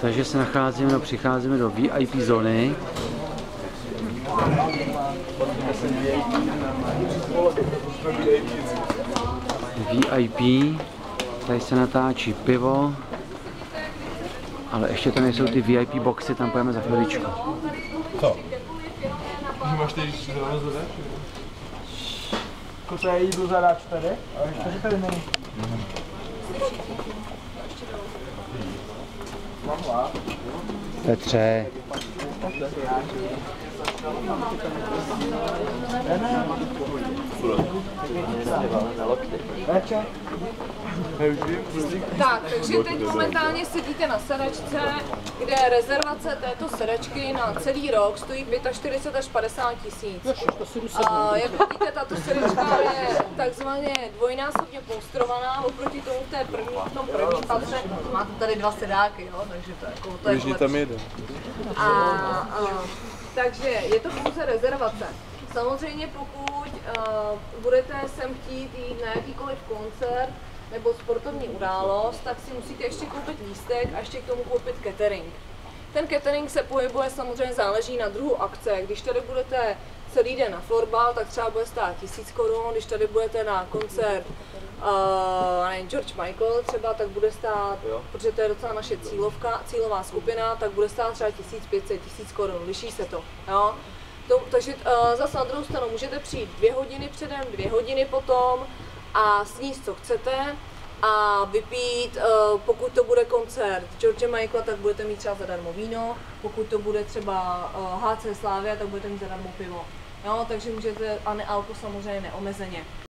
Takže se nacházíme, přicházíme do VIP zóny. VIP, tady se natáčí pivo, ale ještě tam nejsou ty VIP boxy, tam pojeme za chviličku. Co? Máš tady zadat? To je jídlo zadáč tady, ale ještě tady není. Petře. Tak, takže teď momentálně sedíte na sedačce, kde rezervace této sedačky na celý rok stojí 45 až 50 tisíc. A jak vidíte, tato sedačka je takzvaně dvojnásobně polstrovaná, oproti tomu v tom prvním patře máte tady 2 sedáky, jo? Takže to je tam jeden. Takže je to pouze rezervace. Samozřejmě pokud budete sem chtít jít na jakýkoliv koncert nebo sportovní událost, tak si musíte ještě koupit lístek a ještě k tomu koupit catering. Ten catering se pohybuje, samozřejmě záleží na druhu akce. Když tady budete celý den na florbal, tak třeba bude stát 1000 korun, když tady budete na koncert George Michael třeba, tak bude stát, protože to je docela naše cílová skupina, tak bude stát třeba 1500, 1000 korun, liší se to. Jo? Takže zase na druhou stranu můžete přijít 2 hodiny předem, 2 hodiny potom a sníst, co chcete a vypít, pokud to bude koncert George Michaela, tak budete mít třeba zadarmo víno, pokud to bude třeba HC Slavia, tak budete mít zadarmo pivo. Jo, takže můžete, a alko samozřejmě neomezeně.